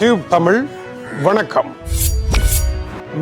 Tube Tamil வணக்கம்.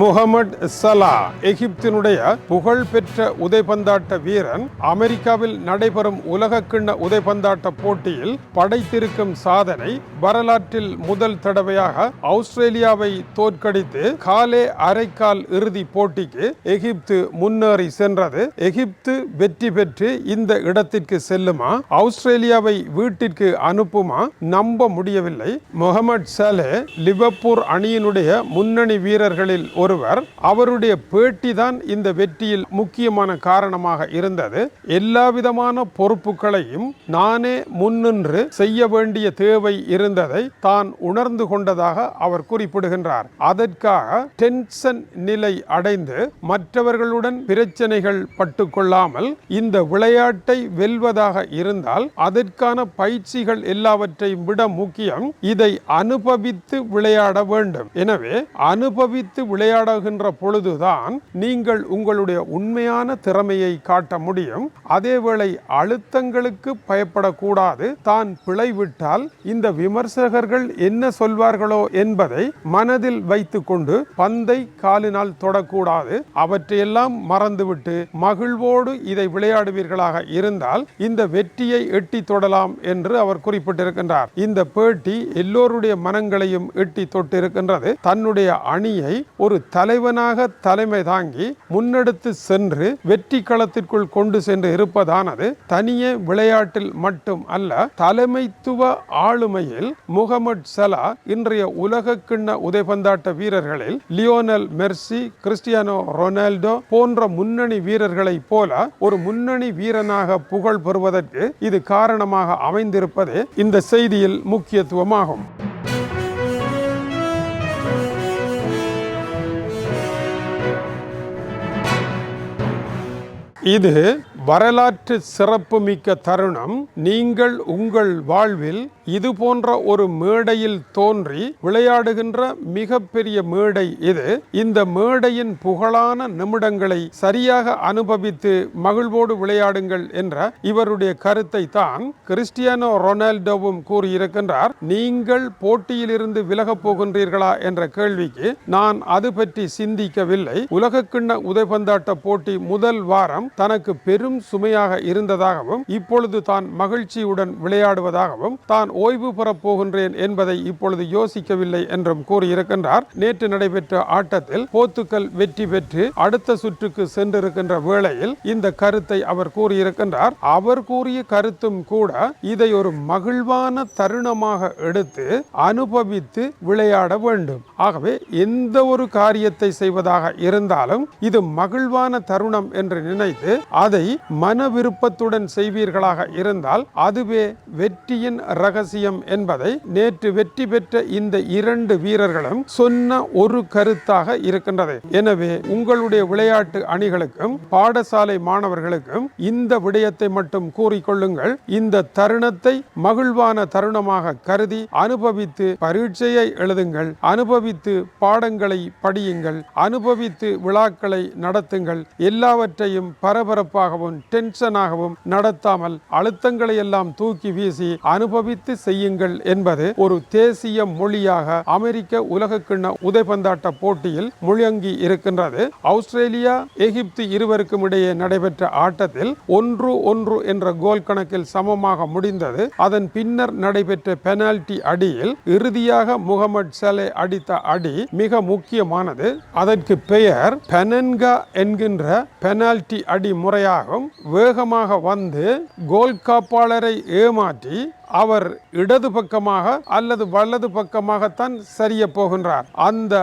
முகமது சலா எகிப்தினுடைய புகழ்பெற்ற உதைபந்தாட்ட வீரன் அமெரிக்காவில் நடைபெறும் உலகக்கிண்ண உதைபந்தாட்ட போட்டியில் படைத்திருக்கும் சாதனை வரலாற்றில் முதல் தடவையாக ஆஸ்திரேலியாவை தோற்கடித்து காலே அரைக்கால் இறுதி போட்டிக்கு எகிப்து முன்னேறி சென்றது. எகிப்து வெற்றி பெற்று இந்த இடத்திற்கு செல்லுமா, ஆஸ்திரேலியாவை வீட்டிற்கு அனுப்புமா நம்ப முடியவில்லை. முகமது சலே லிவர்பூல் அணியினுடைய முன்னணி வீரர்களில் ஒருவர். அவருடைய பேட்டி தான் இந்த வெற்றியில் முக்கியமான காரணமாக இருந்தது. எல்லா விதமான பொறுப்புகளையும் நானே முன்னின்று செய்ய வேண்டிய தேவை இருந்ததை தான் உணர்ந்து கொண்டதாக அவர் குறிப்பிடுகின்றார். அதற்காக டென்ஷன் நிலை அடைந்து மற்றவர்களுடன் பிரச்சனைகள் பட்டுக்கொள்ளாமல் இந்த விளையாட்டை வெல்வதாக இருந்தால் அதற்கான பயிற்சிகள் எல்லாவற்றையும் விட முக்கியம் இதை அனுபவித்து விளையாட வேண்டும். எனவே அனுபவித்து விளையாடுகின்ற பொழுதுதான் நீங்கள் உங்களுடைய உண்மையான திறமையை காட்ட முடியும். அதேவேளை அழுத்தங்களுக்கு பயப்படக்கூடாது. தான் பிழைவிட்டால் இந்த விமர்சகர்கள் என்ன சொல்வார்களோ என்பதை மனதில் வைத்துக் கொண்டு பந்தை காலினால் தொடக்கூடாது. அவற்றையெல்லாம் மறந்துவிட்டு மகிழ்வோடு இதை விளையாடுவீர்களாக இருந்தால் இந்த வெற்றியை எட்டி தொடலாம் என்று அவர் குறிப்பிட்டிருக்கின்றார். இந்த பேட்டி எல்லோருடைய மனங்களையும் எட்டி தொட்டிருக்கின்றது. தன்னுடைய அணியை ஒரு தலைவனாக தலைமை தாங்கி முன்னெடுத்து சென்று வெற்றி களத்திற்குள் கொண்டு சென்று இருப்பதானது தனியே விளையாட்டில் மட்டும் அல்ல, தலைமைத்துவ ஆளுமையில் முகமது சலா இன்றைய உலக கிண்ண உதைபந்தாட்ட வீரர்களில் லியோனல் மெர்சி, கிறிஸ்டியானோ ரொனால்டோ போன்ற முன்னணி வீரர்களை போல ஒரு முன்னணி வீரனாக புகழ் பெறுவதற்கு இது காரணமாக அமைந்திருப்பதே இந்த செய்தியில் முக்கியத்துவமாகும். இது வரலாற்று சிறப்புமிக்க தருணம். நீங்கள் உங்கள் வாழ்வில் இது போன்ற ஒரு மேடையில் தோன்றி விளையாடுகின்ற மிகப்பெரிய மேடை இது. இந்த மேடையின் புகழான நிமிடங்களை சரியாக அனுபவித்து மகிழ்வோடு விளையாடுங்கள் என்ற இவருடைய கருத்தை தான் கிறிஸ்டியானோ ரொனால்டோவும் கூறியிருக்கின்றார். நீங்கள் போட்டியிலிருந்து விலகப் போகின்றீர்களா என்ற கேள்விக்கு நான் அது பற்றி சிந்திக்கவில்லை. உலகக்கிண்ண உதைபந்தாட்ட போட்டி முதல் வாரம் தனக்கு பெரும் சுமையாக இருந்ததாகவும் இப்பொழுது தான் மகிழ்ச்சியுடன் விளையாடுவதாகவும் தான் ஓய்வு பெறப் போகின்றேன் என்பதை இப்பொழுது யோசிக்கவில்லை என்றும் கூறியிருக்கின்றார். நேற்று நடைபெற்ற ஆட்டத்தில் போர்த்துகல் வெற்றி பெற்று அடுத்த சுற்றுக்கு சென்றிருக்கின்ற வேளையில் இந்த கருத்தை அவர் கூறியிருக்கின்றார். அவர் கூறிய கருத்தும் கூட இதை ஒரு மகிழ்வான தருணமாக எடுத்து அனுபவித்து விளையாட வேண்டும். ஆகவே எந்த ஒரு காரியத்தை செய்வதாக இருந்தாலும் இது மகிழ்வான தருணம் என்று நினைத்து அதை மன விருப்பத்துடன் செய்வீர்களாக இருந்தால் அதுவே வெற்றியின் ரகசியம் என்பதை நேற்று வெற்றி பெற்ற இந்த இரண்டு வீரர்களும் சொன்ன ஒரு கருத்தாக இருக்கின்றது. எனவே உங்களுடைய விளையாட்டு அணிகளுக்கும் பாடசாலை மாணவர்களுக்கும் இந்த விடயத்தை மட்டும் கூறிக்கொள்ளுங்கள். இந்த தருணத்தை மகிழ்வான தருணமாக கருதி அனுபவித்து பரீட்சையை எழுதுங்கள், அனுபவித்து பாடங்களை படியுங்கள், அனுபவித்து விழாக்களை நடத்துங்கள். எல்லாவற்றையும் பரபரப்பாகவும் டென்ஷனாகவும் நடத்தாமல் அழுத்தங்களை எல்லாம் தூக்கி வீசி அனுபவித்து செய்யுங்கள் என்பது ஒரு தேசிய மொழியாக அமெரிக்க உலகக்கிண்ண உதைபந்தாட்ட போட்டியில் முழங்கி இருக்கின்றது. ஆஸ்திரேலியா எகிப்து இருவருக்கும் இடையே நடைபெற்ற ஆட்டத்தில் 1-1 என்ற கோல் கணக்கில் சமமாக முடிந்தது. அதன் பின்னர் நடைபெற்ற பெனால்டி அடியில் இறுதியாக முகமது சலே அடித்த அடி மிக முக்கியமானது. அதற்கு பெயர் பெனன்கா என்கின்ற பெனால்டி அடி முறையாகும். வேகமாக வந்து கோல் காப்பாளரை ஏமாற்றி அவர் இடது பக்கமாக அல்லது வலது பக்கமாகத்தான் சரிய போகின்றார். அந்த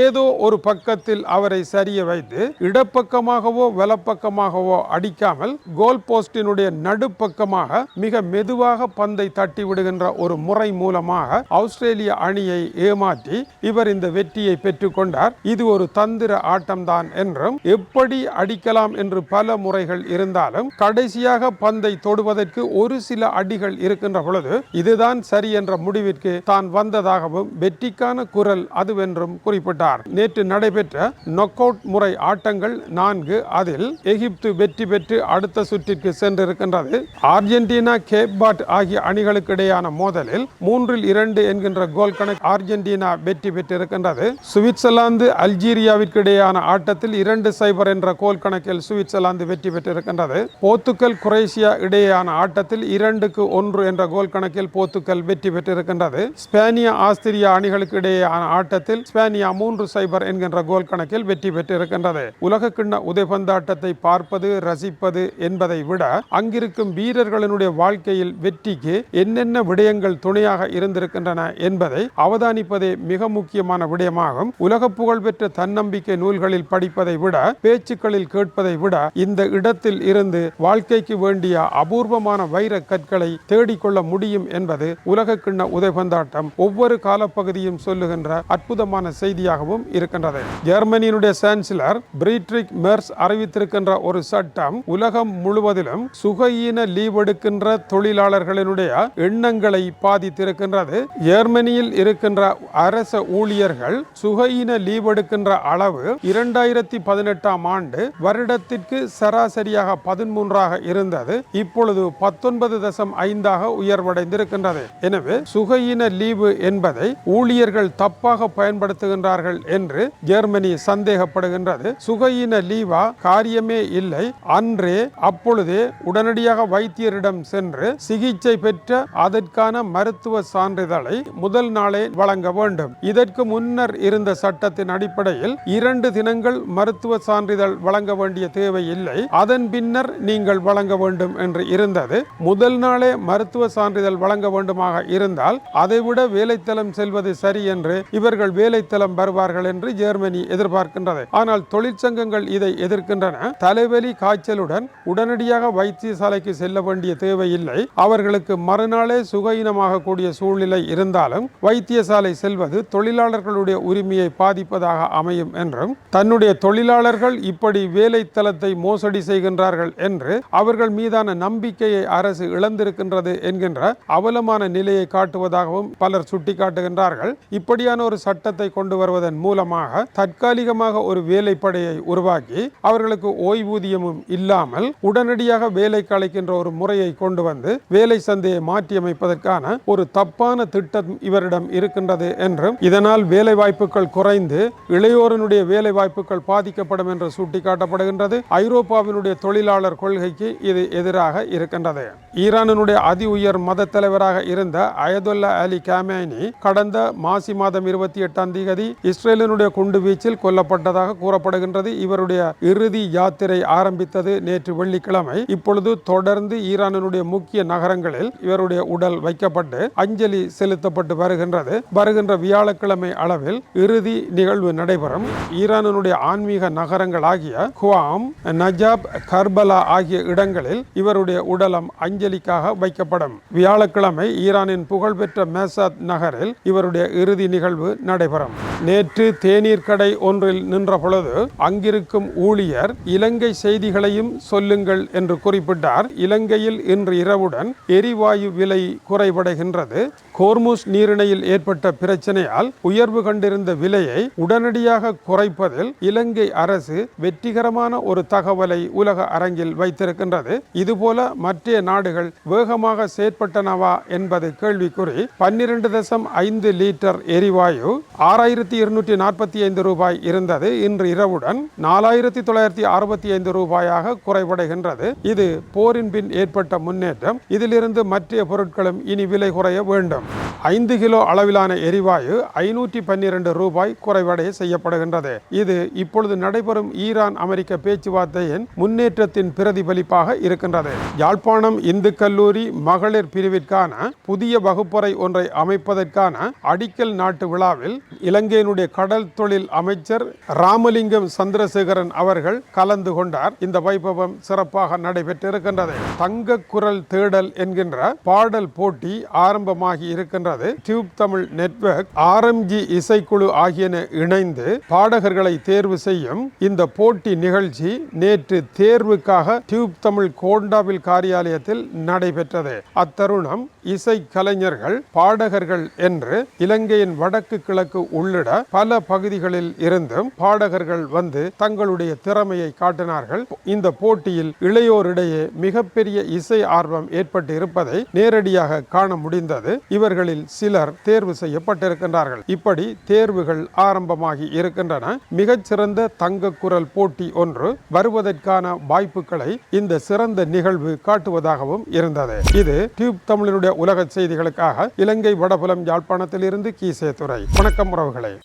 ஏதோ ஒரு பக்கத்தில் அவரை சரிய வைத்து இடப்பக்கமாகவோ வலப்பக்கமாகவோ அடிக்காமல் கோல் போஸ்டினுடைய நடுப்பக்கமாக மிக மெதுவாக பந்தை தட்டி விடுகின்ற ஒரு முறை மூலமாக ஆஸ்திரேலிய அணியை ஏமாற்றி இவர் இந்த வெற்றியை பெற்றுக்கொண்டார். இது ஒரு தந்திர ஆட்டம்தான் என்றும் எப்படி அடிக்கலாம் என்று பல முறைகள் இருந்தாலும் கடைசியாக பந்தை தொடுவதற்கு ஒரு சில அடிகள் இருக்கின்ற பொழுது பொழுது இதுதான் சரி என்ற முடிவிற்கு தான் வந்ததாகவும் வெற்றிக்கான குரல் அதுவென்றும் குறிப்பிட்டார். நேற்று நடைபெற்ற நாக் அவுட் முறை ஆட்டங்கள் 4, அதில் எகிப்து வெற்றி பெற்று அடுத்த சுற்றிற்கு சென்றிருக்கின்றது. அர்ஜென்டினா, கேப் வர்டே ஆகிய அணிகளுக்கு இடையான மோதலில் 3-2 என்கின்ற கோல் கணக்கு அர்ஜென்டினா வெற்றி பெற்றிருக்கின்றது. சுவிட்சர்லாந்து, அல்ஜீரியாவிற்கு இடையான ஆட்டத்தில் 2-0 என்ற கோல் கணக்கில் சுவிட்சர்லாந்து வெற்றி பெற்றிருக்கின்றது. போர்த்துகல், குரேஷியா இடையேயான ஆட்டத்தில் 2-1 என்ற கோல் கணக்கில் போர்த்துகல் வெற்றி பெற்றிருக்கின்றது. ஸ்பேனியா, ஆஸ்திரியா அணிகளுக்கு இடையேயான ஆட்டத்தில் ஸ்பேனியா 3-0 என்கின்ற கோல் கணக்கில் வெற்றி பெற்றிருக்கின்றது. உலக கிண்ண உதைபந்தாட்டத்தை பார்ப்பது, ரசிப்பது என்பதை விட அங்கிருக்கும் வீரர்களினுடைய வாழ்க்கையில் வெற்றிக்கு என்னென்ன விடயங்கள் துணையாக இருந்திருக்கின்றன என்பதை அவதானிப்பதே மிக முக்கியமான விடயமாகும். உலக புகழ்பெற்ற தன்னம்பிக்கை நூல்களில் படிப்பதை விட, பேச்சுக்களில் கேட்பதை விட இந்த இடத்தில் இருந்து வாழ்க்கைக்கு வேண்டிய அபூர்வமான வைர கற்களை தேடிக்கொள்ள முடியும் என்பது உலக கிண்ண உதைபந்தாட்டம் ஒவ்வொரு காலப்பகுதியும் சொல்லுகின்ற அற்புதமான செய்தியாகவும் இருக்கின்றது. ஜெர்மனியினுடைய சான்சலர் பிரீட்ரிக் மெர்ஸ் அறிவித்திருக்கின்ற ஒரு சட்டம் உலகம் முழுவதிலும் சுகஈன லீவ் எடுக்கின்ற தொழிலாளர்களினுடைய எண்ணங்களை பாதித்திருக்கின்றது. ஜெர்மனியில் இருக்கின்ற அரச ஊழியர்கள் சுகஈன லீவ் எடுக்கின்ற அளவு 2018ஆம் ஆண்டு வருடத்திற்கு சராசரியாக 13ஆக இருந்தது. இப்பொழுது 19.5ஆக உயர்வடைந்திருக்கின்றது. எனவே சுகஈன லீவு என்பதை ஊழியர்கள் தப்பாக பயன்படுத்துகின்றார்கள் என்று ஜெர்மனி சந்தேகப்படுகின்றது. சுகஈன லீவா காரியமே இல்லை, அன்றே அப்பொழுதே உடனடியாக வைத்தியரிடம் சென்று சிகிச்சை பெற்ற அதற்கான மருத்துவ சான்றிதழை முதல் நாளே வழங்க வேண்டும். இதற்கு முன்னர் இருந்த சட்டத்தின் அடிப்படையில் 2 தினங்கள் மருத்துவ சான்றிதழ் வழங்க வேண்டிய தேவை இல்லை, அதன் பின்னர் நீங்கள் வழங்க வேண்டும் என்று இருந்தது. முதல் நாளே மருத்துவ சான்றிதழ் வழங்க வேண்டுமாக இருந்தால் அதைவிட வேலைத்தலம் செல்வது சரி என்று இவர்கள் வேலைத்தலம் வருவார்கள் என்று ஜெர்மனி எதிர்பார்க்கின்றது. ஆனால் தொழிற்சங்கங்கள் இதை எதிர்க்கின்றன. தலைவலி, காய்ச்சலுடன் உடனடியாக வைத்தியசாலைக்கு செல்ல வேண்டிய தேவையில்லை, அவர்களுக்கு மறுநாளே சுகஈனமாக கூடிய சூழ்நிலை இருந்தாலும் வைத்தியசாலை செல்வது தொழிலாளர்களுடைய உரிமையை பாதிப்பதாக அமையும் என்றும், தன்னுடைய தொழிலாளர்கள் இப்படி வேலைத்தலத்தை மோசடி செய்கின்றார்கள் என்று அவர்கள் மீதான நம்பிக்கையை அரசு இழந்திருக்கின்றது என்கின்ற அவலமான நிலையை காட்டுவதாகவும் பலர் சுட்டிக்காட்டுகின்றார்கள். இப்படியான ஒரு சட்டத்தை கொண்டு வருவதன் மூலமாக தற்காலிகமாக ஒரு வேலைப்படையை உருவாக்கி அவர்களுக்கு ஓய்வூதியமும் இல்லாமல் உடனடியாக வேலைக்கு அழைக்கின்ற ஒரு முறையை கொண்டு வந்து வேலை சந்தையை மாற்றியமைப்பதற்கான ஒரு தப்பான திட்டம் இவரிடம் இருக்கின்றது என்றும், இதனால் வேலை வாய்ப்புகள் குறைந்து இளையோரனுடைய வேலை வாய்ப்புகள் பாதிக்கப்படும் என்று சுட்டிக்காட்டப்படுகின்றது. ஐரோப்பாவினுடைய தொழிலாளர் கொள்கைக்கு இது எதிராக இருக்கின்றது. ஈரானுடைய அதி உயர் மத தலைவராக இருந்த அயதுல்லா அலி காமேனி கடந்த மாசி மாதம் 28ஆம் தேதி இஸ்ரேலினுடைய குண்டு வீச்சில் கொல்லப்பட்டதாக கூறப்படுகின்றது. இவருடைய இறுதி யாத்திரை ஆரம்பித்தது நேற்று வெள்ளிக்கிழமை. இப்பொழுது தொடர்ந்து ஈரானுடைய முக்கிய நகரங்களில் இவருடைய உடல் வைக்கப்பட்டு அஞ்சலி செலுத்தப்பட்டு வருகின்றது. வருகின்ற வியாழக்கிழமை அளவில் இறுதி நிகழ்வு நடைபெறும். ஈரானுடைய ஆன்மீக நகரங்கள் ஆகிய குவாம், நஜாப், கர்பலா ஆகிய இடங்களில் இவருடைய உடலம் அஞ்சலிக்காக வைக்கப்படும். வியாழக்கிழமை ஈரானின் புகழ்பெற்ற மேசாத் நகரில் இவருடைய இறுதி நிகழ்வு நடைபெறும். நேற்று தேநீர் கடை ஒன்றில் நின்ற பொழுது அங்கிருக்கும் ஊழியர் இலங்கை செய்திகளையும் சொல்லுங்கள் என்று குறிப்பிட்டார். இலங்கையில் இன்று இரவுடன் எரிவாயு விலை குறைவடைகின்றது. ஹோர்முஸ் நீரிணையில் ஏற்பட்ட பிரச்சனையால் உயர்வு கண்டிருந்த விலையை உடனடியாக குறைப்பதில் இலங்கை அரசு வெற்றிகரமான ஒரு தகவலை உலக அரங்கில் வைத்திருக்கின்றது. இதுபோல மற்ற நாடுகள் வேகமாக செயற்பட்டனவா என்பது கேள்விக்குறி. 12.5 லிட்டர் எரிவாயு 6245 ரூபாய் இருந்தது. இன்று இரவுடன் 4965 ரூபாயாக குறைவடைகின்றது. இது போரின் பின் ஏற்பட்ட முன்னேற்றம். இதிலிருந்து மற்ற பொருட்களும் இனி விலை குறைய வேண்டும். 5 கிலோ அளவிலான எரிவாயு 512 ரூபாய் குறைவடைய செய்யப்படுகின்றது. இது இப்பொழுது நடைபெறும் ஈரான் அமெரிக்க பேச்சுவார்த்தையின் முன்னேற்றத்தின் பிரதிபலிப்பாக இருக்கின்றது. யாழ்ப்பாணம் இந்து கல்லூரி மகளிர் பிரிவிற்கான புதிய வகுப்பறை ஒன்றை அமைப்பதற்கான அடிக்கல் நாட்டு விழாவில் இலங்கை இலங்கையினுடைய கடல் தொழில் அமைச்சர் ராமலிங்கம் சந்திரசேகரன் அவர்கள் கலந்து கொண்டார். இந்த வைபவம் சிறப்பாக நடைபெற்றிருக்கின்றது. தங்க குரல் தேடல் என்கின்ற பாடல் போட்டி ஆரம்பமாகி இருக்கின்றது. டியூப் தமிழ் நெட்வொர்க், RMG இசைக்குழு ஆகியன இணைந்து பாடகர்களை தேர்வு செய்யும் இந்த போட்டி நிகழ்ச்சி நேற்று தேர்வுக்காக டியூப் தமிழ் கோண்டாவில் காரியாலயத்தில் நடைபெற்றது. அத்தருணம் இசை கலைஞர்கள், பாடகர்கள் என்று இலங்கையின் வடக்கு கிழக்கு உள்ளிட பல பகுதிகளில் இருந்தும் பாடகர்கள் வந்து தங்களுடைய திறமையை காட்டினார்கள். இந்த போட்டியில் இளையோரிடையே மிகப்பெரிய இசை ஆர்வம் ஏற்பட்டு இருப்பதை நேரடியாக காண முடிந்தது. இவர்களில் சிலர் தேர்வு செய்யப்பட்டிருக்கின்றார்கள். இப்படி தேர்வுகள் ஆரம்பமாகி இருக்கின்றன. மிகச்சிறந்த தங்க குரல் போட்டி ஒன்று வருவதற்கான வாய்ப்புகளை இந்த சிறந்த நிகழ்வு காட்டுவதாகவும் இருந்தது. இது டியூப் தமிழனுடைய உலக செய்திகளுக்காக இலங்கை வடபுலம் யாழ்ப்பாணத்தில் இருந்து கீசே துறை. வணக்கம் உறவுகளே.